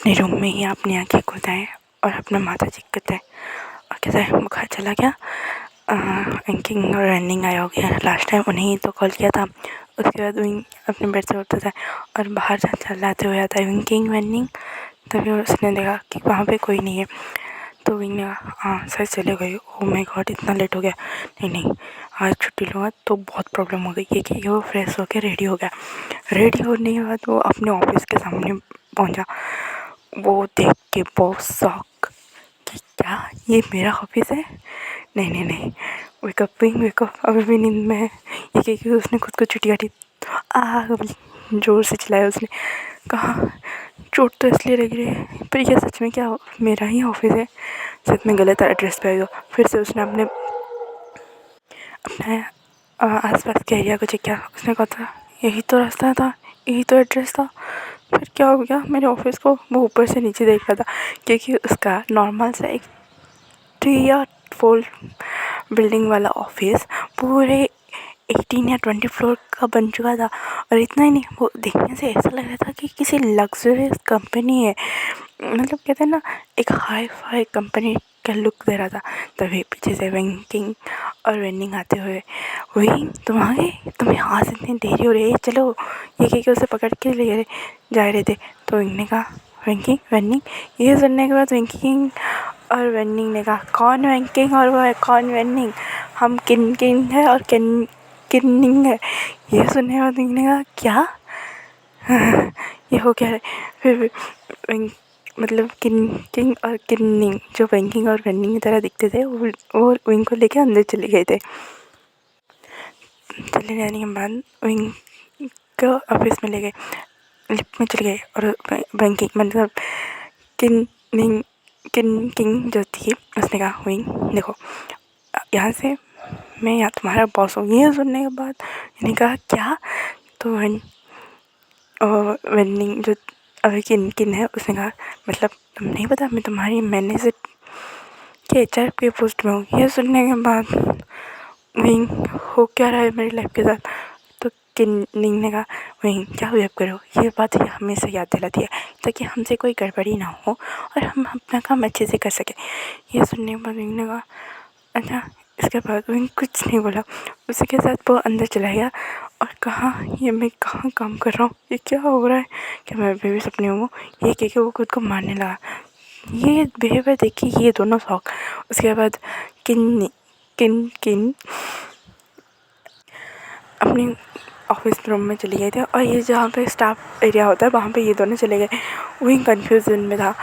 अपने रूम में ही अपनी आँखें खोलता है और अपना माथा चेक करता है और कहता है बुखार चला गया, विंकिंग और रनिंग आया हो गया। लास्ट टाइम उन्हें ही तो कॉल किया था। उसके बाद विंग अपने बेड से उठता था और बाहर चलाते हुए आता है विंकिंग रनिंग। तभी उसने देखा कि वहाँ पे कोई नहीं है, तो विंग ने कहा हाँ शायद चले गए, ओ माय गॉड इतना लेट हो गया, नहीं नहीं आज छुट्टी लूँगा तो बहुत प्रॉब्लम हो गई। ये कि वो फ्रेश होकर रेडी हो गया। रेडी होने के बाद वो अपने ऑफिस के सामने पहुंचा। वो देख के बहुत शॉक कि क्या ये मेरा ऑफिस है, नहीं नहीं नहीं, वेकअप विंग वेकअप, अभी भी नींद में है। ये कि उसने खुद को छुट्टी काटी, जोर से चिल्लाया उसने, कहा चोट तो इसलिए लग रही है पर यह सच में क्या मेरा ही ऑफिस है, सच में गलत एड्रेस पे आएगा। फिर से उसने अपने आसपास के एरिया को चेक किया। उसने कहा था यही तो रास्ता था, यही तो एड्रेस था। फिर क्या हो गया मेरे ऑफिस को, वो ऊपर से नीचे देख रहा था क्योंकि उसका नॉर्मल सा एक 3 या 4 बिल्डिंग वाला ऑफिस पूरे 18 या 20 फ्लोर का बन चुका था। और इतना ही नहीं, वो देखने से ऐसा लग रहा था कि किसी लग्जरियस कंपनी है, मतलब कहते हैं ना एक हाई फाई कंपनी का लुक दे रहा था। तभी पीछे से विंकिंग और रनिंग आते हुए, वही तुम आ गए, तुम्हें यहाँ से इतनी देरी हो रही है, चलो ये कह के उसे पकड़ के ले जा रहे थे। तो विंग ने कहा विंकिंग रनिंग। ये सुनने के बाद विंकिंग और रनिंग ने कहा कौन विंकिंग और वो है कौन रनिंग, हम किन किन है और किन किन्निंग है। ये सुनने के बाद विंग ने कहा क्या ये हो क्या है। फिर मतलब किंग और किन्निंग जो बैंकिंग और रनिंग की तरह दिखते थे वो विंग को लेके अंदर चले गए थे। चले जाने के बाद विंग को ऑफिस में ले गए, लिफ्ट में चले गए और बैंकिंग मतलब किन्निंग किंग जो थी उसने कहा विंग देखो यहाँ से मैं यहाँ तुम्हारा बॉस हूँ। ये सुनने के बाद मैंने कहा क्या, तो रनिंग जो अभी किन है उसने कहा मतलब तुम नहीं पता मैं तुम्हारी मैनेजर के HR के पोस्ट में हूँ। ये सुनने के बाद विंग हो क्या रहा है मेरी लाइफ के साथ। तो किन्निंग ने कहा विंग क्या वेब करो, ये बात ये हमेशा याद दिलाती है ताकि हमसे कोई गड़बड़ी ना हो और हम अपना काम अच्छे से कर सकें। ये सुनने के बाद विंग ने कहा अच्छा। इसके बाद विंग कुछ नहीं बोला, उसी के साथ वो अंदर चला गया और कहा ये मैं कहाँ काम कर रहा हूँ, ये क्या हो रहा है, क्या मैं अभी भी सपने हूँ। ये कह के वो खुद को मारने लगा। ये बिहेवियर देखी ये दोनों शौक। उसके बाद किन किन किन अपनी ऑफिस रूम में चले गए थे और ये जहाँ पे स्टाफ एरिया होता है वहाँ पे ये दोनों चले गए। वही कन्फ्यूजन में था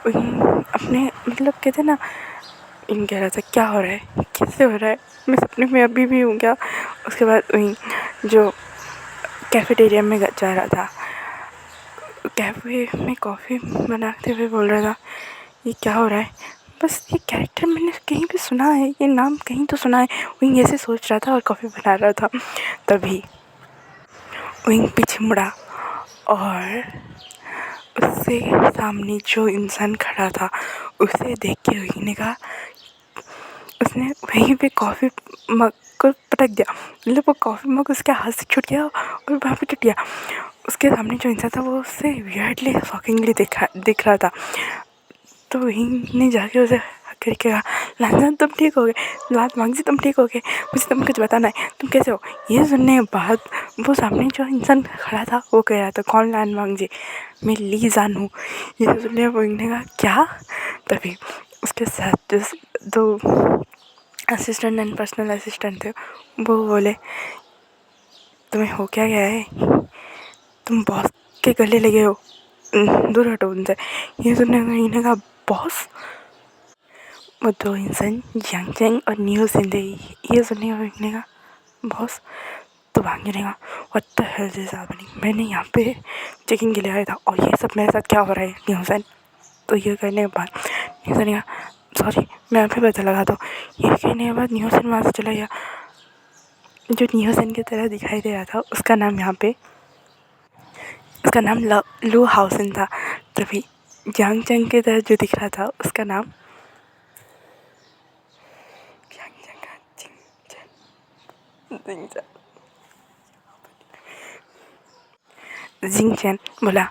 वही अपने मतलब कहते ना इन कह रहा था क्या हो रहा है कैसे हो रहा है, मैं सपने में अभी भी हूँ क्या। उसके बाद वही जो कैफेटेरिया में जा रहा था, कैफ़े में कॉफ़ी बनाते हुए बोल रहा था ये क्या हो रहा है, बस ये कैरेक्टर मैंने कहीं पे सुना है, ये नाम कहीं तो सुना है। वही ऐसे सोच रहा था और कॉफ़ी बना रहा था। तभी वही पीछे मुड़ा और उससे सामने जो इंसान खड़ा था उसे देख के वही ने कहा, उसने वहीं पे कॉफ़ी मग को पटक दिया, मतलब वो कॉफ़ी मग उसके हाथ से छूट गया और वहाँ पे टूट गया। उसके सामने जो इंसान था वो उससे वियर्डली शॉकिंगली दिख रहा था। तो वहीं ने जाके उसे करके कहा लांजा तुम ठीक हो गए, लात मांग जी तुम ठीक हो गए, मुझे तुम कुछ बताना है तुम कैसे हो। ये सुनने के बाद वो सामने जो इंसान खड़ा था वो कह रहा था कौन लान मांग जी, मैं ली जान हूँ। ये सुनने वो ने कहा क्या। तभी उसके साथ जो दो असिस्टेंट एंड पर्सनल असिस्टेंट थे वो बोले तुम्हें हो क्या गया है, तुम बॉस के गले लगे हो, दूर हटो उनसे। ये सुनने ने कहा बॉस। वो दो इंसान यांग चैंग और न्यू सिंधे। ये सुनने ने कहा बॉस। तो भांगे ने कहा what the hell is happening, मैंने यहाँ पे चेकिंग के लिए आया था और ये सब मेरे साथ क्या हो रहा है न्यू सन। तो ये कहने के बाद न्यू सन ने कहा सॉरी मैं अभी पता लगा दो। ये कहने के बाद न्यू सन वहाँ से चला गया। जो न्यू सन की तरह दिखाई दे रहा था उसका नाम यहाँ पे उसका नाम लू हाउसन था। तभी यांग चैंग की तरह जो दिख रहा था उसका नाम जिंग चैन बोला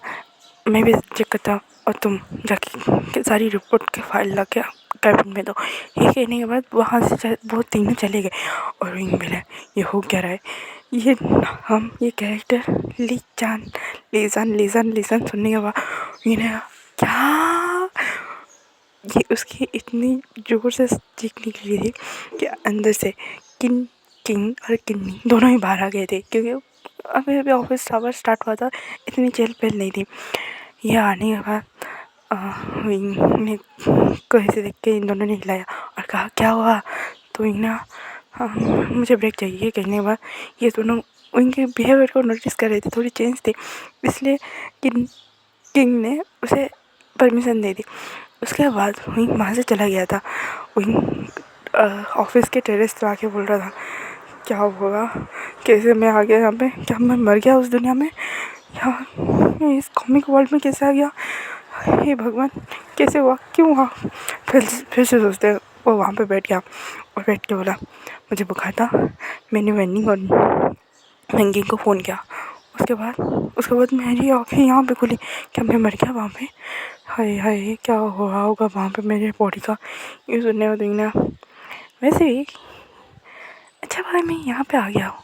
मैं भी चेक करता हूँ और तुम जाके सारी रिपोर्ट की फाइल ला के कैबिन में दो। ये कहने के बाद वहाँ से वो तीनों चले गए और विंग बोला ये हो क्या रहा है, ये हम ये कैरेक्टर लीजान सुनने के बाद इन्हें क्या, ये उसकी इतनी ज़ोर से चीख निकली थी कि अंदर से किंग और किन्नी दोनों ही बाहर आ गए थे, क्योंकि अभी अभी ऑफिस आवर स्टार्ट हुआ था, इतनी चहल पहल नहीं थी। ये आने के बाद विंग ने को ऐसे देख के इन दोनों ने हिलाया और कहा क्या हुआ, तो इन्हें मुझे ब्रेक चाहिए कहने के बाद ये दोनों उनके बिहेवियर को नोटिस कर रहे थे, थोड़ी चेंज थे, इसलिए किंग ने उसे परमिशन दे दी। उसके बाद विंग वहाँ से चला गया था। विंग ऑफिस के टेरेस पे आके बोल रहा था क्या होगा, कैसे मैं आ गया यहाँ पे, क्या मैं मर गया उस दुनिया में, यहाँ मैं इस कॉमिक वर्ल्ड में कैसे आ गया, हे भगवान कैसे हुआ, क्यों हुआ। फिर से सोचते हैं वो वहाँ पे बैठ गया और बैठ के बोला मुझे बुखार था, मैंने वेनिंग और वेंगिंग को फ़ोन किया। उसके बाद मेरी आँखें यहाँ पे खुली, क्या मैं मर गया वहाँ पे, हाय हाय क्या हो रहा होगा वहाँ पे मेरे बॉडी का। ये सुनने में देखना वैसे भी अच्छा भाई मैं यहाँ पे आ गया हूँ।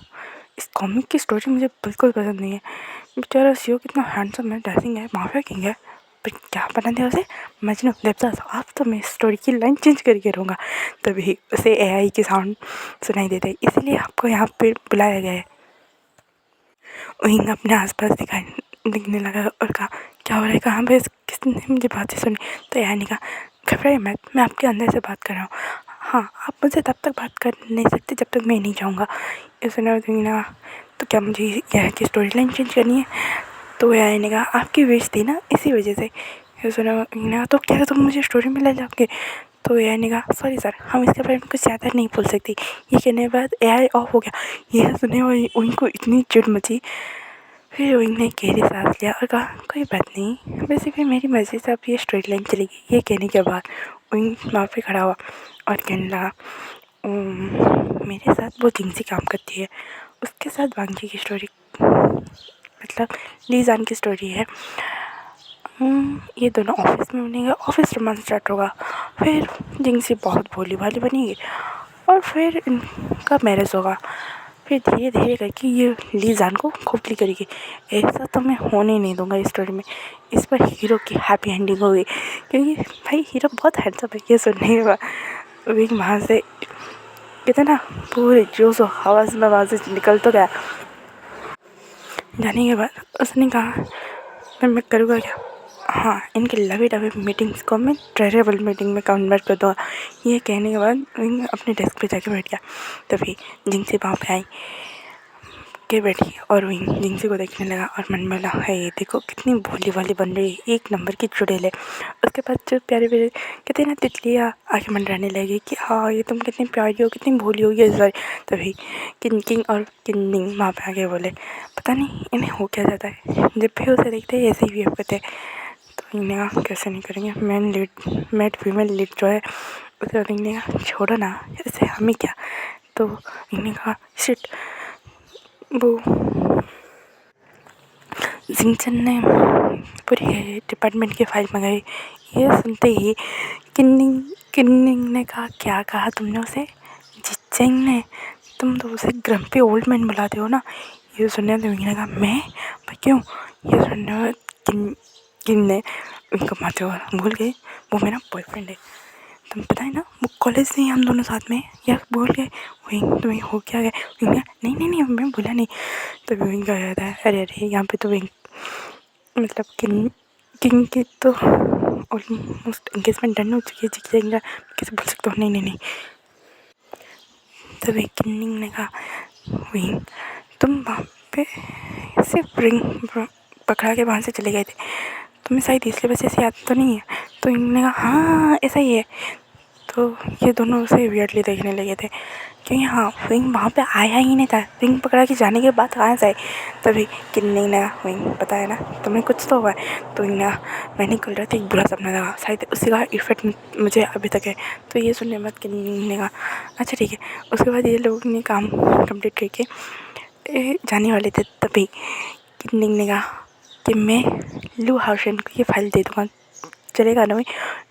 इस कॉमिक की स्टोरी मुझे बिल्कुल पसंद नहीं है। बेचारा सीओ कितना हैंडसम है, ड्रेसिंग है, माफिया किंग है, पर क्या पसंद है उसे, मजनू लेप्सास। अब तो मैं स्टोरी की लाइन चेंज करके रहूँगा। तभी उसे एआई के साउंड सुनाई देते, इसीलिए आपको यहाँ पे बुलाया गया है। विंग अपने आसपास दिखने लगा और कहा क्या हो रहा है, कहाँ पे किसने मुझे बातें सुनी। तो एआई ने कहा घबराइए मत, मैं आपके अंदर से बात कर रहा हूँ, हाँ आप मुझसे तब तक बात कर नहीं सकते जब तक मैं नहीं चाहूँगा। ये सुना ना, तो क्या मुझे यहाँ की स्टोरी लाइन चेंज करनी है। तो एआई ने कहा आपकी विश थी ना, इसी वजह से। ये सुना तो क्या तुम मुझे स्टोरी में ले जाओगे। तो एआई ने कहा सॉरी सर, हम इसके बारे में कुछ ज़्यादा नहीं बोल सकती। ये कहने के बाद एआई ऑफ हो गया। यह सुने उनको इतनी चिढ़ मची। फिर विंग ने गहरी सांस लिया और कहा कोई बात नहीं, वैसे भी मेरी मर्ज़ी से अब ये स्ट्रेट लाइन चलेगी। ये कहने के बाद विंग वहाँ पे खड़ा हुआ और कहने लगा मेरे साथ वो जिनसी काम करती है, उसके साथ वांगी की स्टोरी, मतलब लीजान की स्टोरी है। ये दोनों ऑफिस में बनेंगे, ऑफिस रोमांस स्टार्ट होगा, फिर जिनसी बहुत भोली भाली बनेगी और फिर इनका मैरिज होगा। फिर धीरे धीरे करके ये लीजान को खोखली करेगी। ऐसा तो मैं होने नहीं दूंगा इस स्टोरी में। इस पर हीरो की हैप्पी एंडिंग होगी, क्योंकि भाई हीरो बहुत हैंडसम है। ये सुनने के बाद विंग वहाँ से कहते ना पूरे जोश और हवस में वहाँ से निकल तो गया। जाने के बाद उसने कहा मैं करूँगा क्या, हाँ इनके लवे डबे मीटिंग्स को मैं ट्रेरेबल मीटिंग में कन्वर्ट कर दूँगा। ये कहने के बाद विंग अपने डेस्क पे जाके बैठ गया। तभी जिनसी वहाँ पे आई के बैठी और विंग जिनसी को देखने लगा और मन में लगा है ये देखो कितनी भोली भाली बन रही है, एक नंबर की चुड़ैल है। उसके बाद जो प्यारे प्यारे कहते हैं ना तितलियाँ आके मंडराने लगी कि हाँ ये तुम कितनी प्यारी हो, कितनी भोली हो, ये सॉरी। तभी किंग और किन्निंग वहाँ पे आके बोले पता नहीं इन्हें हो क्या जाता है, जब भी उसे देखते हैं ऐसे ही बिहेव करते हैं। तो इन्हें कहा कैसे नहीं करेंगे, मेड फीमेल लीड जो है उसे इन्हें कहा छोड़ो ना, ऐसे हमें क्या। तो इन्हें कहा शिट, वो जिंगचन ने पूरी डिपार्टमेंट की फाइल मंगाई। ये सुनते ही किन्निंग ने कहा क्या कहा तुमने उसे, जिंगचन ने, तुम तो उसे ग्रम्पी ओल्ड मैन बुलाते हो ना। ये सुनने तो ने कहा मैं, पर क्यों। ये सुनने किन ने उनको मारते हुए भूल गए वो मेरा बॉयफ्रेंड है, तुम पता है ना वो कॉलेज से ही हम दोनों साथ में, या भूल गए। विंग तुम्हें हो क्या गया, विंग नहीं मैं भूला नहीं। तो विंग का याद है अरे यहाँ पे तो विंग मतलब किंग की तो ऑलमोस्ट एंगेजमेंट डन हो चुकी है, जीत जाएगा कैसे बोल सकता हूँ, नहीं। तभी किन्निंग ने कहा विंग तुम वहाँ पे सिर्फ रिंग पकड़ा के वहाँ से चले गए थे, तुम्हें शायद इसलिए वजह से याद तो नहीं है। तो इन्होंने कहा हाँ ऐसा ही है। तो ये दोनों उसे वियर्डली देखने लगे थे, क्योंकि हाँ विंग वहाँ पे आया ही नहीं था, विंग पकड़ा के जाने के बाद कहाँ से आए। तभी किन्निंग ने कहा विंग पता है ना तुम्हें कुछ तो हुआ है। तो विंग ने कहा मैंने कल रात एक बुरा सपना देखा, शायद उसी का इफेक्ट मुझे अभी तक है। तो ये सुनने के बाद किन्निंग ने कहा अच्छा ठीक है। उसके बाद ये लोग ने काम कंप्लीट करके जाने वाले थे। तभी किन्निंग ने कहा कि मैं लू हाउसेन को ये फाइल दे दूँगा, चलेगा ना भाई?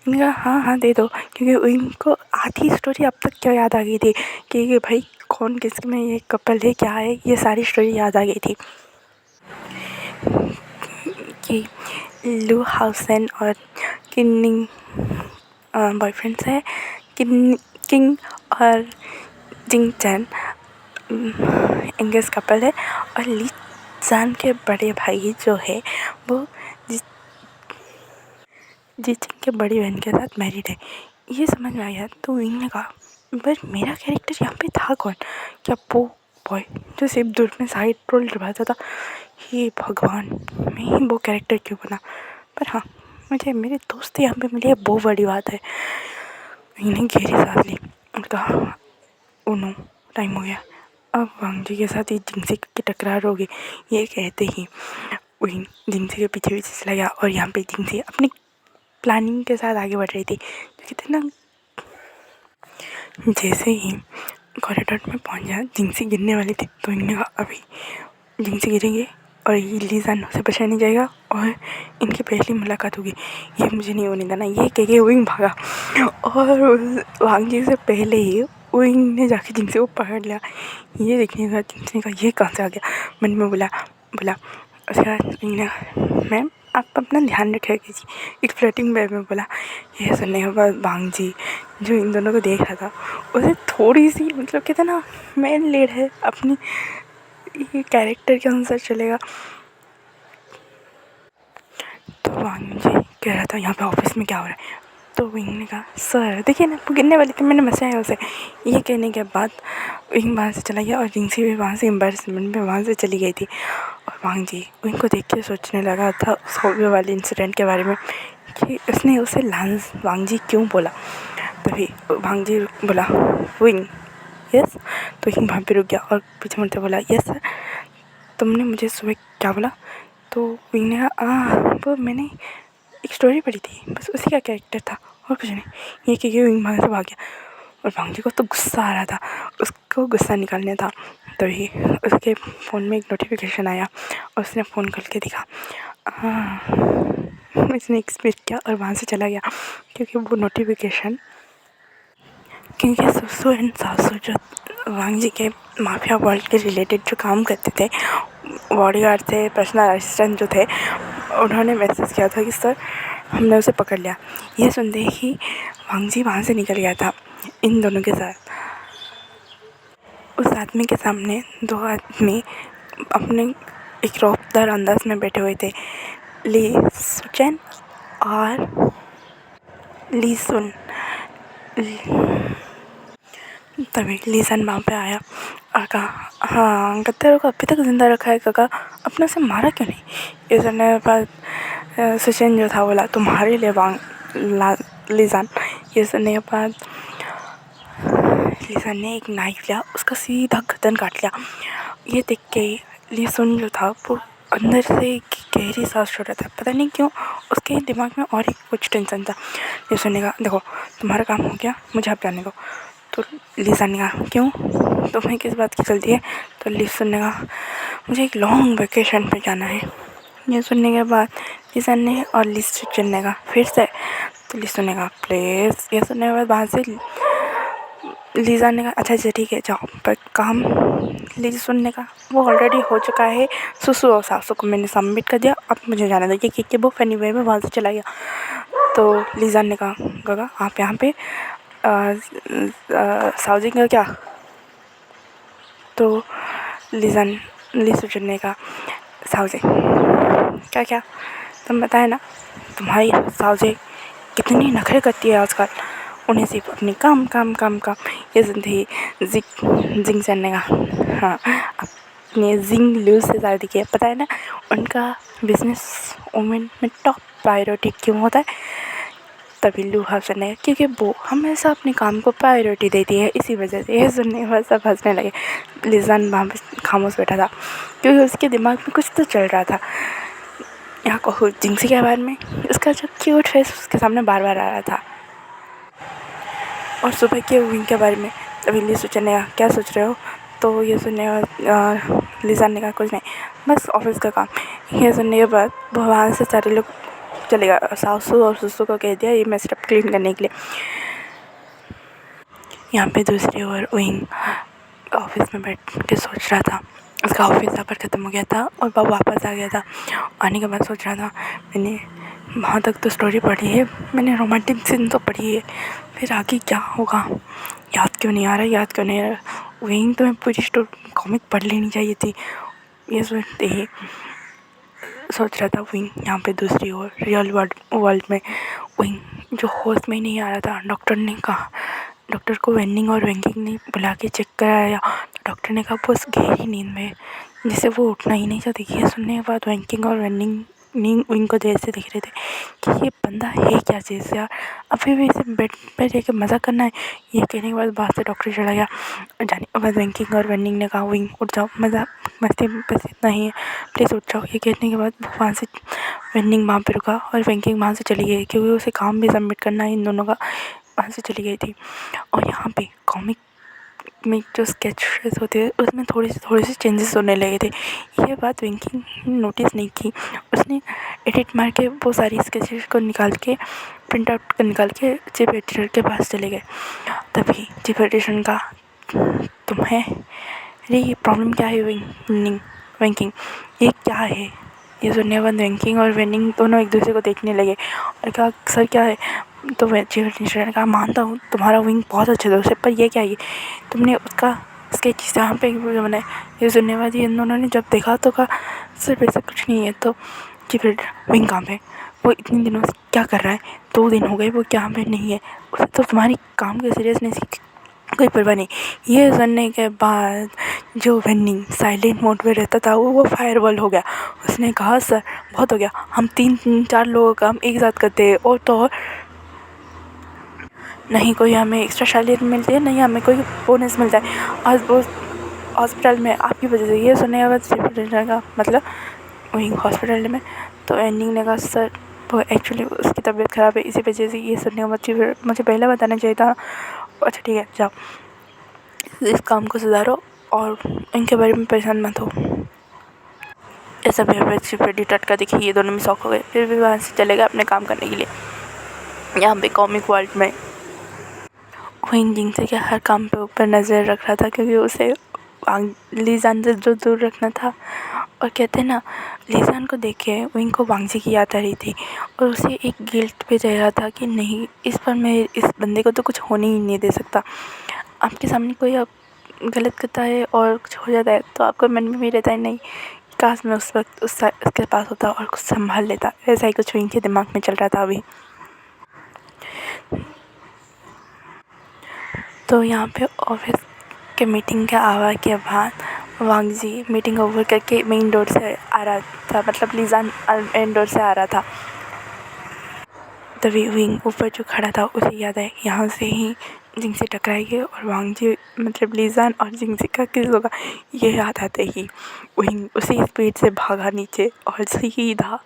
मैंने कहा हाँ हाँ दे दो, क्योंकि उनको आधी स्टोरी अब तक क्या याद आ गई थी कि भाई कौन किस में ये कपल है, क्या है, ये सारी स्टोरी याद आ गई थी कि लू हाउसेन और किन्निंग बॉयफ्रेंड्स है। किंग और जिंग चैन एंगेज कपल है, और ली जान के बड़े भाई जो है वो जी चिंग के बड़ी बहन के साथ मैरिड है। ये समझ में आया तो इन्होंने कहा पर मेरा कैरेक्टर यहाँ पे था कौन? क्या वो बॉय जो सिर्फ दूर में साइड रोल निभाता था? हे भगवान, मैं ही वो कैरेक्टर क्यों बना? पर हाँ, मुझे मेरे दोस्त यहाँ पे मिले, वो बड़ी बात है। इन्हें गहरी सांस ली और कहा ओ नो, टाइम हो गया, अब वांगजी के साथ ही जिनसे की टकरार हो गई। ये कहते ही विंग जिनसे के पीछे पीछे चला गया, और यहाँ पे जिनसे अपनी प्लानिंग के साथ आगे बढ़ रही थी। कहते ना, जैसे ही कॉरिडोर में पहुंचा जिनसी गिरने वाली थी, तो इन्होंने कहा अभी जिनसी गिरेंगे और ये लीजान उसे बचा नहीं जाएगा और इनकी पहली मुलाकात होगी, ये मुझे नहीं होने देना। ये कह के विंग भागा, और वांगजी से पहले ही विंग ने जाके जिनसी को पकड़ लिया। ये देखने का जिनसी का ये कहाँ से आ गया, मन में बोला उसके बाद विंग ने मैम आप अपना ध्यान रखिए कीजिए, एक फ्लर्टिंग वे में बोला। ये सुनने के बाद वांगजी जो इन दोनों को देख रहा था, उसे थोड़ी सी मतलब कहते ना मैन लीड है, अपनी ये कैरेक्टर के अनुसार चलेगा। तो वांगजी कह रहा था यहाँ पे ऑफिस में क्या हो रहा है? तो विंग ने कहा सर देखिए ना, वो गिरने वाली थी, मैंने बचाया उसे। ये कहने के बाद विंग वहाँ से चला गया, और जिनसी भी वहाँ से एम्बैरसमेंट में वहाँ से चली गई थी। और वांगजी विंग को देख के सोचने लगा था उस होने वाले इंसिडेंट के बारे में कि उसने उसे लांस वांगजी क्यों बोला। तभी वांगजी बोला विंग यस, तो विंग वहाँ पे रुक गया और पीछे मुड़ते बोला यस सर, तुमने मुझे सुबह क्या बोला? तो विंग ने कहा वो मैंने एक स्टोरी पढ़ी थी, बस उसी का कैरेक्टर था और कुछ नहीं। ये कि विंग वहाँ से भाग गया, और वांगजी को तो गुस्सा आ रहा था, उसको गुस्सा निकालने था। तभी उसके फ़ोन में एक नोटिफिकेशन आया और उसने फ़ोन खोल के दिखा। हाँ, उसने एक्सपेक्ट किया और वहाँ से चला गया, क्योंकि वो नोटिफिकेशन क्योंकि ससुर एंड सासू जो वांगजी के माफिया वर्ल्ड के रिलेटेड जो काम करते थे, बॉडीगार्ड थे, पर्सनल असिस्टेंट जो थे, उन्होंने मैसेज किया था कि सर हमने उसे पकड़ लिया। ये सुनते ही वांगजी वहाँ से निकल गया था इन दोनों के साथ। उस आदमी के सामने दो आदमी अपने एक रौबदार अंदाज में बैठे हुए थे, ली सुचैन और ली सुन। तभी लीसन वहाँ पे आया और कहा हाँ गद्दारों को अभी तक ज़िंदा रखा है काका, अपने से मारा क्यों नहीं? ये सुनने के बाद सुचैन जो था बोला तुम्हारे लिए लीजान। ये सुनने के बाद लीजान ने एक नाइफ लिया, उसका सीधा गर्दन काट लिया। ये देख के लीसन जो था वो अंदर से गहरी सांस छोड़ रहा था, पता नहीं क्यों उसके दिमाग में और ही कुछ टेंशन था। ये सुनने का देखो तुम्हारा काम हो गया, मुझे आप जाने दो। तो लीसन ने कहा क्यों, तुम्हें किस बात की जल्दी है? तो लीसन ने कहा मुझे एक लॉन्ग वेकेशन पे जाना है। ये सुनने के बाद लीसन ने और लीसन ने कहा फिर से? तो लीसन ने कहा प्लीज़। ये सुनने के बाद वहाँ से लीजा ने कहा अच्छा ठीक है जाओ, पर काम लीजा सुनने का वो ऑलरेडी हो चुका है, सुसु और सासू को मैंने सबमिट कर दिया, अब मुझे जाना था। कि वो फनी वे में वहाँ से चला गया। तो लीजा ने कहा गगा आप यहाँ पे साउजिंग का क्या? तो लीजा ने कहा साउजिंग क्या क्या, तुम बताए ना तुम्हारी साउजिंग कितनी नखरे करती है आजकल, उन्हें सिर्फ अपनी काम काम काम काम। ये सुनते ही जिंग चैन ने कहा हाँ अपने जिंग लू से शादी किया, पता है ना उनका बिजनेस वुमेन में टॉप प्रायोरिटी क्यों होता है? तभी लू हाउसन ने क्योंकि वो हमेशा अपने काम को प्रायोरिटी देती है, इसी वजह से। यह सुनने के बाद सब हंसने लगे। लिजान वहाँ पर खामोश बैठा था क्योंकि उसके दिमाग में कुछ तो चल रहा था। यहाँ को जिंगसी के बारे में उसका जो क्यूट फेस उसके सामने बार बार आ रहा था, और सुबह के विंग के बारे में। अभी ली सोचने क्या सोच रहे हो? तो ये सुनने लिसान ने कहा कुछ नहीं, बस ऑफिस का काम। ये सुनने के बाद वहाँ से सारे लोग चले गए। सासू और ससुर को कह दिया ये मेस क्लीन करने के लिए। यहाँ पे दूसरी ओर विंग ऑफिस में बैठ के सोच रहा था। उसका ऑफिस यहाँ पर ख़त्म हो गया था और वह वापस आ गया था। आने के बाद सोच रहा था मैंने वहाँ तक तो स्टोरी पढ़ी है, मैंने रोमांटिक सीन तो पढ़ी है, फिर आगे क्या होगा याद क्यों नहीं आ रहा, याद क्यों नहीं आ रहा। विंग तो मैं पूरी स्टोरी कॉमिक पढ़ लेनी चाहिए थी। ये सोचते ही सोच रहा था विंग यहाँ पे दूसरी ओर रियल वर्ल्ड में विंग जो होश में नहीं आ रहा था। डॉक्टर को वेनिंग और वेंकिंग ने बुला के चेक कराया तो डॉक्टर ने कहा वो उस गहरी नींद में जिससे वो उठना ही नहीं चाहती। ये सुनने के बाद वेंकिंग और वेनिंग विंग को देर से दिख रहे थे कि ये बंदा है क्या चीज़ यार, अभी भी इसे बेड पे रह के मज़ा करना है। ये कहने के बाद बाहर से डॉक्टर चला गया। जाने के बाद वेंकिंग और वेनिंग ने कहा विंग उठ जाओ, मज़ा मस्ती बस इतना ही है, प्लीज़ उठ जाओ। ये कहने के बाद वहाँ से वेनिंग वहाँ पर रुका और वेंकिंग वहाँ से चली गई क्योंकि उसे काम भी सबमिट करना है इन दोनों का। वहाँ से चली गई थी। और यहाँ पे कॉमिक में जो स्केचेस होते हैं उसमें थोड़े से चेंजेस होने लगे थे। ये बात वेंकी नोटिस नहीं की। उसने एडिट मार के वो सारी स्केचेस को निकाल के प्रिंट आउट निकाल के चीफ एडिटर के पास चले गए। तभी चीफ एडिटर का तुम्हें अरे ये प्रॉब्लम क्या है वेंकिंग ये क्या है। ये सुनने के बाद वेंकिंग और वेनिंग दोनों एक दूसरे को देखने लगे और कहा सर क्या है। तो चीफ एडिटर ने कहा मानता हूँ तुम्हारा विंग बहुत अच्छा दोस्त है, पर ये क्या है तुमने उसका स्केच यहाँ पे बनाए। ये सुनने के बाद इन दोनों ने जब देखा तो कहा सिर्फ ऐसा कुछ नहीं है। तो चीफ एडिटर विंग कहाँ पे, वो इतने दिनों से क्या कर रहा है, 2 दिन हो गए वो यहाँ पे नहीं है, उसे तो तुम्हारी काम के सीरियसनेस की कोई परवाह नहीं। ये सुनने के बाद जो वेनिंग साइलेंट मोड में रहता था वो फायरवॉल हो गया। उसने कहा सर बहुत हो गया, हम 3-4 लोगों का काम एक साथ करते हैं और तो और नहीं कोई हमें एक्स्ट्रा सैलरी मिलती है, नहीं हमें कोई बोनस मिलता है आज वो हॉस्पिटल में आपकी वजह से। ये सुनने के बाद सिर्फ का मतलब वहीं हॉस्पिटल में। तो एंडिंग ने कहा सर वो एक्चुअली उसकी तबीयत ख़राब है इसी वजह से। ये सुनने के बाद मुझे पहले बताना चाहिए था। अच्छा ठीक है जाओ इस काम को सुधारो और इनके बारे में परेशान मत हो। ऐसा भी टटका देखिए ये दोनों में शौक हो गए, फिर भी वहाँ से चले गए अपने काम करने के लिए। यहाँ पे कॉमिक वर्ल्ड में विंग जिंगसे के हर काम पे ऊपर नज़र रख रहा था क्योंकि उसे लीजान से जो दूर रखना था। और कहते हैं ना लीजान को देख के विंग को वांगजी की याद आ रही थी और उसे एक गिल्ट पे रह रहा था कि नहीं इस पर मैं इस बंदे को तो कुछ होने ही नहीं दे सकता। आपके सामने कोई आप गलत करता है और कुछ हो जाता है तो आपको मन में भी रहता है नहीं काश मैं उस वक्त उसके पास होता और कुछ संभाल लेता। ऐसा ही कुछ विंग के दिमाग में चल रहा था अभी। तो यहाँ पे ऑफिस के मीटिंग के आवर के बाद वांगजी मीटिंग ओवर करके मेन डोर से आ रहा था, मतलब लीजान मेन डोर से आ रहा था। तभी विंग ऊपर जो खड़ा था उसे याद है यहाँ से ही जिंगसे टकराएगी और वांगजी मतलब लीजान और जिंगसे का किस होगा। ये याद आते ही विंग उसी स्पीड से भागा नीचे और सीधा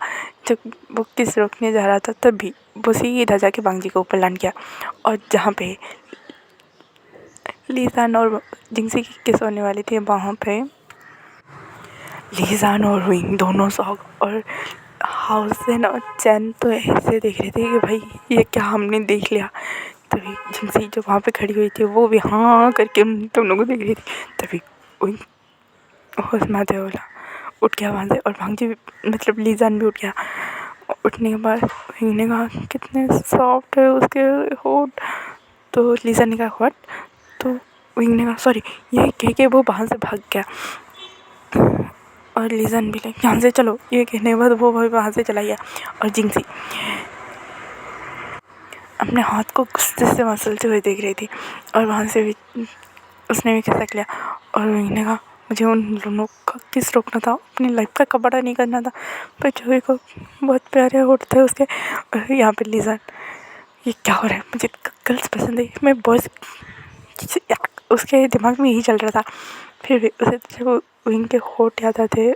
जब वो किस रोकने जा रहा था तभी वो सीधा जाके वांगजी के ऊपर लैंड किया। और जहाँ पे लीजान और जिंगसे की किस होने वाली थी वहाँ पे लीजान और विंग दोनों शौक और हाउसेन और चैन तो ऐसे देख रहे थे कि भाई ये क्या हमने देख लिया। तभी जिंगसी जो वहाँ पे खड़ी हुई थी वो भी हाँ करके उन दोनों को देख रही थी। तभी विंग होश में आते बोला उठ गया वहाँ से और भांगजी मतलब लीजान भी उठ गया। उठने के बाद विंग ने कहा कितने सॉफ्ट है उसके होठ। तो लीजान ने कहा व्हाट। तो विंग ने कहा सॉरी ये कह के वो वहाँ से भाग गया और लीजान भी लाइक यहाँ से चलो। ये कहने के बाद वो वहाँ से चला गया और जिंगसी अपने हाथ को गुस्से से मसलते हुए देख रही थी और वहाँ से भी उसने भी खिसक लिया। और विंग ने कहा मुझे उन दोनों का किस रोकना था, अपनी लाइफ का कपड़ा नहीं करना था। पर जोई को बहुत प्यारे होठ थे उसके। और यहाँ पे लीजान ये क्या हो रहा है, मुझे गर्ल्स पसंद है, मैं बॉयज़ उसके दिमाग में यही चल रहा था। फिर भी उसे जब विंग के होठ याद आते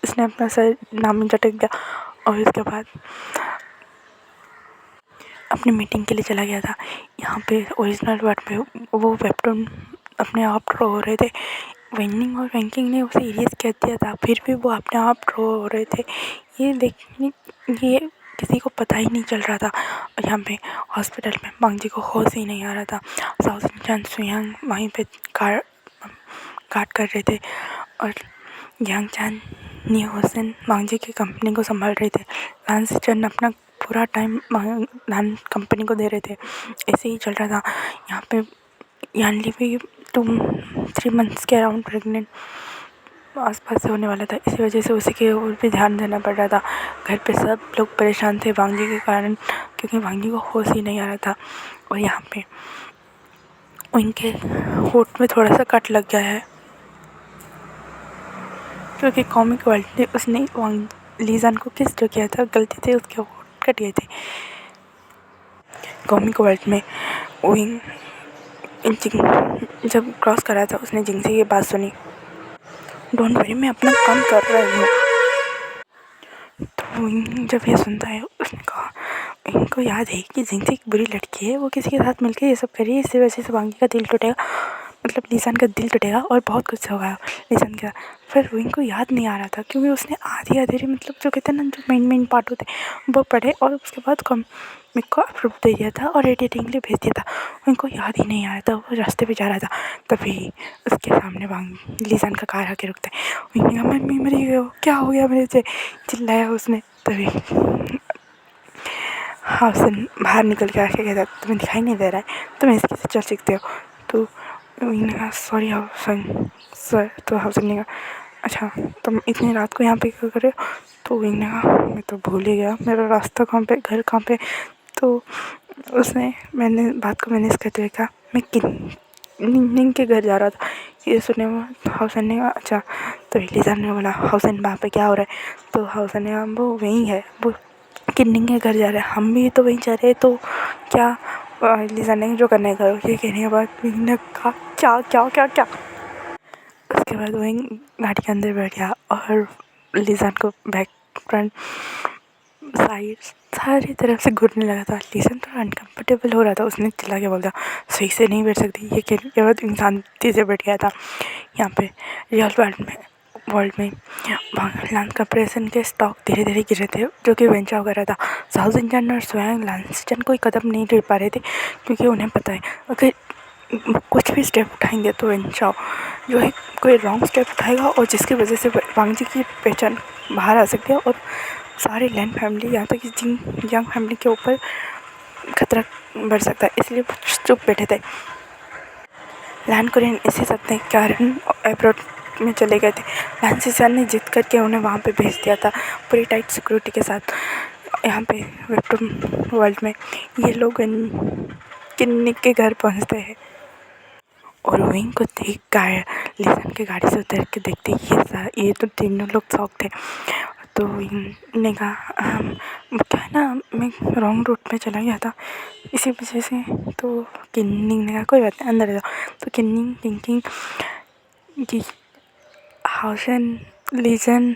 उसने अपना सर नाम में झटक दिया और उसके बाद अपनी मीटिंग के लिए चला गया था। यहाँ पे ओरिजिनल वर्ड में वो वेबटून अपने आप ड्रॉ हो रहे थे। वेनिंग और वैंकिंग ने उसे इरेज कर दिया था, फिर भी वो अपने आप रो रहे थे। ये किसी को पता ही नहीं चल रहा था। और यहाँ पे हॉस्पिटल में मांगजी को होश ही नहीं आ रहा था। साउथ चांद सुयांग वहीं पे गार्ड कर रहे थे और यांग चांद नी हुसैन मांगजी की कंपनी को संभाल रहे थे। लांस चंद अपना पूरा टाइम कंपनी को दे रहे थे। ऐसे ही चल रहा था। यहाँ पे यानली भी 2-3 मंथ्स के अराउंड प्रेग्नेंट आसपास से होने वाला था। इसी वजह से उसी के ऊपर भी ध्यान देना पड़ रहा था। घर पे सब लोग परेशान थे वांगी के कारण, क्योंकि वांगी को होश ही नहीं आ रहा था। और यहाँ पे उनके होठ में थोड़ा सा कट लग गया है, क्योंकि कॉमिक वर्ल्ड ने उसने लीजान को किस जो किया था, गलती से उसके होठ कट गए थे। कॉमिक वर्ल्ड में विंग जब क्रॉस करा था उसने जिंगसी की बात सुनी। डोंट वरी, मैं अपना काम कर रही हूँ। तो जब ये सुनता है उसने कहा, इनको याद है कि जिंगसी एक बुरी लड़की है, वो किसी के साथ मिलकर ये सब करी, इसी वजह से वांगी का दिल टूटेगा, मतलब लीसान का दिल टूटेगा और बहुत कुछ होगा लीसान का। फिर विंग को याद नहीं आ रहा था, क्योंकि उसने आधी अधूरी मतलब जो कहते हैं ना, जो मेन पार्ट होते वो पढ़े और उसके बाद कॉमिक को अप्रूव दे दिया था और एडिटिंग के लिए भेज दिया था। उनको याद ही नहीं आ रहा था, वो रास्ते पे जा रहा था, तभी उसके सामने लीसान का कार आके रुकता है। विंग ने कहा, मम्मी मरी गई, क्या हो गया मेरे से, चिल्लाया उसने। तभी हाउसन बाहर निकल के आके कहता, तुम्हें दिखाई नहीं दे रहा है, तुम इसके से चल सकते हो। तो विंग ने कहा, सॉरी हाउसन सर। तो हाउसन ने कहा, अच्छा तुम इतनी रात को यहाँ पे क्या कर रहे हो। तो विंग ने कहा, मैं तो भूल ही गया, मेरा रास्ता कहाँ पे, घर कहाँ पे। तो उसने मैंने बात को मैनेज करते हुए कहा, मैं किन्निंग के घर जा रहा था। ये सुने हाउसन ने कहा, अच्छा। तो लीजान ने बोला, हाउसन वहाँ पे क्या हो रहा है। तो हाउसन ने कहा, वो वहीं है, वो किन्निंग के घर जा रहे हैं, हम भी तो वहीं जा रहे हैं, तो क्या। लीजान ने जो करना है करो। ये कहने के बाद विंग ने कहा, क्या क्या क्या क्या। उसके बाद विंग गाड़ी के अंदर बैठ गया और लीजान को बैक फ्रंट साइड सारी तरफ से घूरने लगा था। लीजान थोड़ा अनकम्फर्टेबल हो रहा था, उसने चिल्ला के बोल दिया, सही से नहीं बैठ सकती। ये कहने के बाद शांति से बैठ गया था। यहाँ पे रियल वर्ल्ड में लांस कंप्रेशन के स्टॉक धीरे धीरे गिर रहे थे, जो कि वेंचाओ कर रहा था। साउथ चंद और स्वयं लांस चंद कोई कदम नहीं ले पा रहे थे, क्योंकि उन्हें पता है अगर कुछ भी स्टेप उठाएंगे तो वेंचाओ जो है कोई रॉन्ग स्टेप उठाएगा, और जिसकी वजह से वांगजी की पहचान बाहर आ सकती है और सारे लैंड फैमिली यहाँ तक कि जिंग फैमिली के ऊपर खतरा बढ़ सकता है। इसलिए चुप बैठे थे। लैंड कोरियन इसी सब के कारण एब्रॉड में चले गए थे। लांसिसान ने जिद करके उन्हें वहाँ पे भेज दिया था पूरी टाइट सिक्योरिटी के साथ। यहाँ पे वेस्टर्न वर्ल्ड में ये लोग किन्निक के घर पहुँचते हैं और विंग को देख कर लीजान के गाड़ी से उतर के देखते ये तो तीनों लोग शौक थे। तो विंग ने कहा, क्या है ना, मैं रॉन्ग रूट में चला गया था इसी वजह से। तो किन्निंग ने कहा, कोई बात नहीं, अंदर जाओ। तो किन्निंग थिंकिंग कि हाउसन लीजन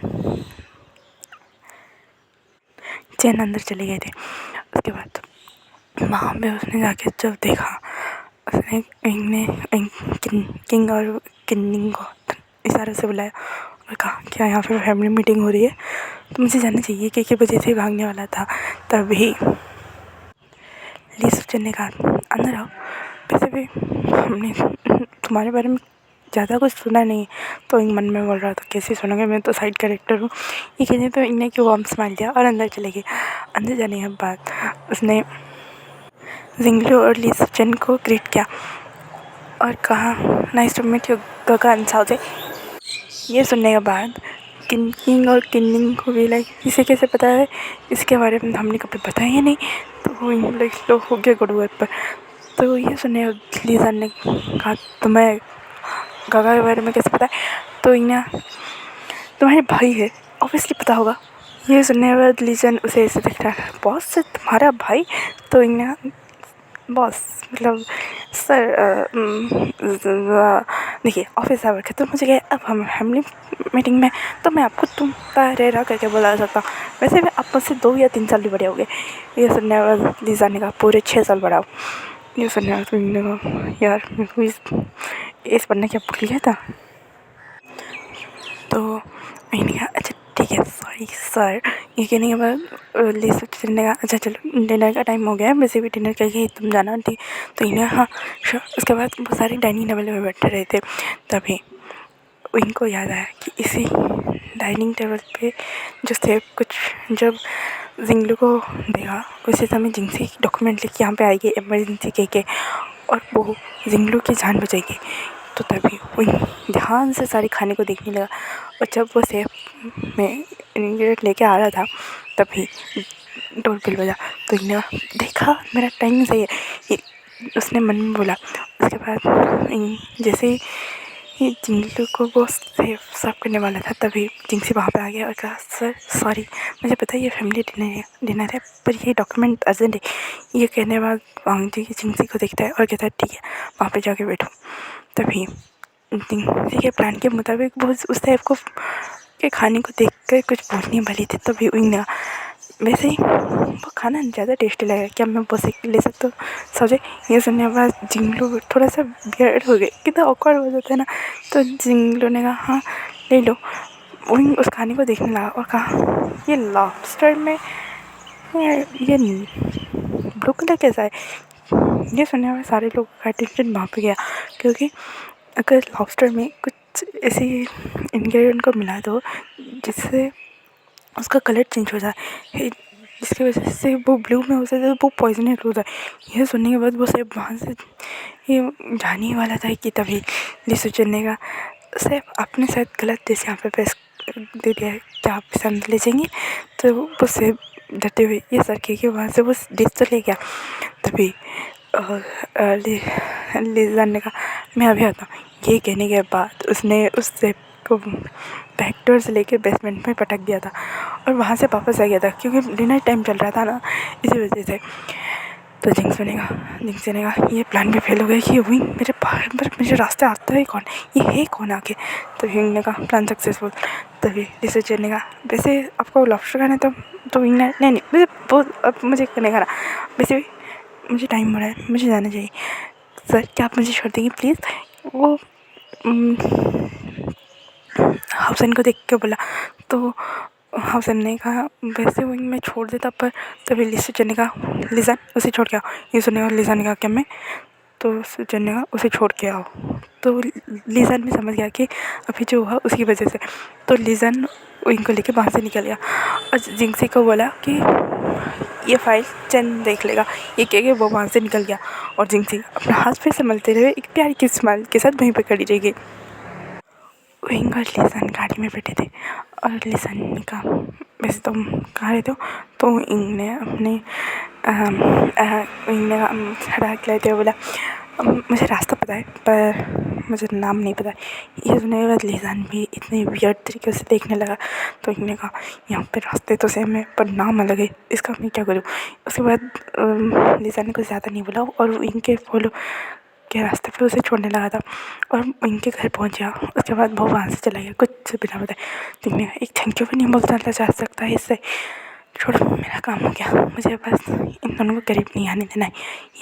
चैन अंदर चले गए थे। उसके बाद वहाँ पे उसने जाके जब देखा, उसने किंग और किन्निंग को इशारे से बुलाया और कहा, क्या यहाँ पे फैमिली मीटिंग हो रही है, तो मुझे जाना चाहिए कि वजह से भागने वाला था। तभी ली सुचन ने कहा, अंदर आओ, वैसे भी हमने तुम्हारे बारे में ज़्यादा कुछ सुना नहीं। तो इन मन में बोल रहा था, कैसे सुनोगे, मैं तो साइड कैरेक्टर हूँ। ये कहने तो इन्हें क्यों वार्म स्माइल दिया और अंदर चले गए। अंदर जाने के बाद उसने जिंगलू और ली सुचन को ग्रीट किया और कहा, नाइस टू मीट यू गगा एंड साउजे। ये सुनने के बाद किंग और किन्निंग को भी लाइक, इसे कैसे पता है, इसके बारे में हमने कभी बताया ही नहीं। तो लाइक लो हो गया गुडवर्ड पर। तो ये सुनने लीजान ने कहा, तुम्हें गगा के बारे में कैसे पता है। तो इन्हें तुम्हारे भाई है, ऑब्वियसली पता होगा। ये सुनने के बाद लीजान उसे ऐसे दिख रहा है, बॉस से तुम्हारा भाई। तो इन्हें बॉस मतलब सर, देखिए ऑफिस आवर है तो मुझे क्या, अब हम फैमिली मीटिंग में तो मैं आपको तुम रह करके बुला सकता हूँ। वैसे भी आप मुझसे 2 या 3 साल भी बड़े हो गए। ये सुनने के बाद लीजा ने कहा, पूरे 6 साल बड़ा हो। ये सुनने के बाद कहा, यार मेरे को इस पढ़ने क्या भूल गया था। तो मैंने कहा अच्छा ठीक है सॉरी सर। ये कहने के बाद लिसा चेचन ने कहा अच्छा चलो डिनर का टाइम हो गया है, वैसे भी डिनर करके तुम जाना ठीक। तो इन्हें हाँ sure। उसके बाद वो सारे डाइनिंग टेबल में बैठे रहे थे, तभी इनको याद आया कि इसी डाइनिंग टेबल पे जो सेब कुछ जब जिंगलू को देगा उसी समय जिंगसी डॉक्यूमेंट लेके यहाँ पे आएगी इमरजेंसी कह के, और वो जिंगलू की जान बचाएगी। तो तभी वो ध्यान से सारी खाने को देखने लगा, और जब वो सेब में इंग्रेडिएंट लेके आ रहा था तभी डोर बेल बजा। तो इन्हें देखा मेरा टाइम सही है, उसने मन में बोला। उसके बाद जैसे ही ये जिंगलू को वो सेब साफ करने वाला था तभी जिंगसी वहाँ पे आ गया और कहा सर सॉरी, मुझे पता है ये फैमिली डिनर है पर ये डॉक्यूमेंट अर्जेंट है। ये कहने बाद वांग जी जिंगसी को देखता है और कहता है ठीक है वहाँ पे जाके बैठो। तभी जिंगसी के प्लान के मुताबिक वो उस सेब को के खाने को देख कर कुछ बोलने वाली थी, तभी उन्हें वैसे ही वो खाना ज़्यादा टेस्टी लगा, क्या मैं बस एक ले सकता हूँ सोचे। ये सुनने के बाद जिंगलू थोड़ा सा बियर्ड हो गए, कितना ऑकवर्ड हो जाता है ना। तो जिंगलू ने कहा हाँ ले लो। वही उस खाने को देखने लगा और कहा ये लॉबस्टर में ये ब्लू कलर कैसा है। ये सुनने में सारे लोग का अटेंशन वहाँ पे गया, क्योंकि अगर लॉबस्टर में कुछ ऐसी इंग्रेडिएंट को मिला दो जिससे उसका कलर चेंज हो जाए, जिसकी वजह से वो ब्लू में हो जाए तो वो पॉइजनस हो जाए। यह सुनने के बाद वो सेब वहाँ से ये जाने ही वाला था कि तभी लिसु चन्ने का सेब आपने शायद गलत जैसे यहाँ पे प्रेस दे दिया है, क्या आप इसे अंदर ले जाएंगे। तो वो सेब डरते हुए ये सर के वहाँ से वो डिश तो ले गया। तभी लिजा ने कहा मैं अभी आता हूँ। ये कहने के बाद उसने उस सेब को बैकडोर से लेके बेसमेंट में पटक दिया था और वहाँ से वापस आ गया था, क्योंकि डिनर टाइम चल रहा था ना इसी वजह से। तो जिंगसी ने कहा ये प्लान भी फेल हो गया कि वही मेरे बाहर पर मेरे रास्ते आता है कौन, ये है कौन आके। तो विंग ने कहा प्लान सक्सेसफुल। तभी रिसर्चर ने कहा वैसे आपको लॉबस्टर खाना है तो विंग ने नहीं वैसे बहुत अब मुझे नहीं खाना, वैसे भी मुझे टाइम हो रहा है, मुझे जाना चाहिए। सर क्या आप मुझे छोड़ देंगे प्लीज़। वो हाउसन को देख के बोला। तो हाउसन ने कहा वैसे वही मैं छोड़ देता, पर तभी लिसचर ने कहा लिसन उसे छोड़ के आओ। ये सुने और लिसन ने कहा क्या मैं, तो सुचर ने कहा उसे छोड़ के आओ। तो लिसन भी समझ गया कि अभी जो हुआ उसकी वजह से। तो लिसन इनको लेके वहाँ से निकल गया और जिंगसी को बोला कि ये फाइल चंद देख लेगा। ये कह के वो वहाँ से निकल गया और जिंगसी अपना हाथ फिर संभलते रहे एक प्यारी की स्माइल के साथ वहीं पर खड़ी रह गई। विंग और लिसन गाड़ी में बैठे थे और लिसन ने कहा वैसे तुम कहाँ रहते हो। तो इंग ने अपने इंग ने हड़ाक लेते हुए बोला मुझे रास्ता पता है पर मुझे नाम नहीं पता। ये सुनने के बाद लिसन भी इतने वियर्ड तरीके से देखने लगा। तो इंग ने कहा यहाँ पे रास्ते तो सेम है पर नाम अलग है, इसका मैं क्या करूँ। उसके बाद लिसन ने कुछ ज़्यादा नहीं बोला और इंग के फॉलो के रास्ते पे उसे छोड़ने लगा था और इनके घर पहुंच गया। उसके बाद वो वहाँ से चला गया कुछ बिना बताए। तुमने एक थैंक यू भी नहीं बोलता जा सकता है इससे, छोड़ो मेरा काम हो गया, मुझे बस इन दोनों को करीब नहीं आने देना है।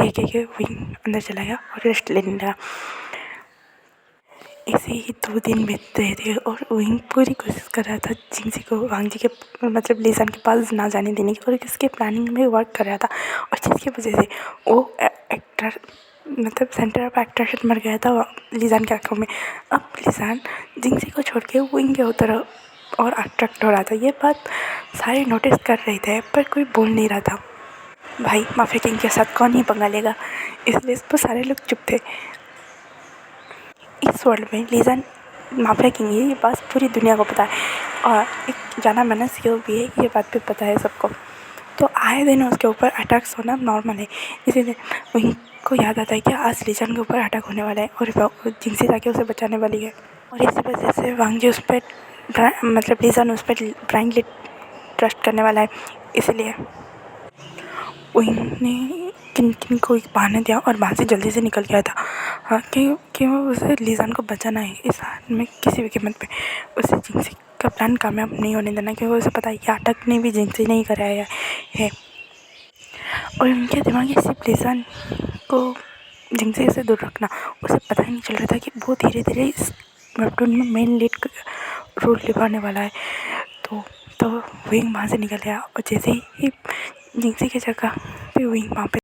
ये कह के वो अंदर चला गया और रेस्ट लेने लगा। ऐसे ही 2 दिन बीत रहे थे और विंग पूरी कोशिश कर रहा था जिंगसी को वांग जी के मतलब लिसन के पास ना जाने देने की, और किसके प्लानिंग में वर्क कर रहा था। और जिसकी वजह से वो एक्टर मतलब सेंटर ऑफ अट्रैक्शन मर गया था लिसान की आँखों में। अब लिसान जिंगसी को छोड़ के विंग के उतर और अट्रैक्ट हो रहा था। ये बात सारे नोटिस कर रहे थे पर कोई बोल नहीं रहा था। भाई माफिया किंग के साथ कौन ही पंगा लेगा, इसलिए तो सारे लोग चुप थे। इस वर्ल्ड में लिसान माफिया किंग है, ये बात पूरी दुनिया को पता है और एक जाना माना सीओ भी है, ये बात भी पता है सबको। तो आए दिन उसके ऊपर अटैक्स होना नॉर्मल है, इसीलिए वहीं को याद आता है कि आज लिसान के ऊपर अटैक होने वाला है और जिंगसी जाके उसे बचाने वाली है। और इसी वजह से वांग जी उस पर मतलब लिसान उस पर ब्लाइंडली ट्रस्ट करने वाला है। इसलिए उन्हें किन किन को एक बहाना दिया और वहाँ से जल्दी से निकल गया था। हाँ कि वो उसे लिसान को बचाना है इस हाथ में किसी भी कीमत पे। उसे जिंगसी का प्लान कामयाब नहीं होने देना, क्योंकि उसे पता है कि अटैक ने भी जिंगसी नहीं कराया है। और उनके दिमाग में सिर्फ लिसान को जिंगसी से दूर रखना। उसे पता ही नहीं चल रहा था कि वो धीरे धीरे इस वेबटून में मेन लीड रोल निभाने वाला है। तो विंग वहाँ से निकल गया और जैसे ही जिंगजी की जगह पे विंग वहाँ पे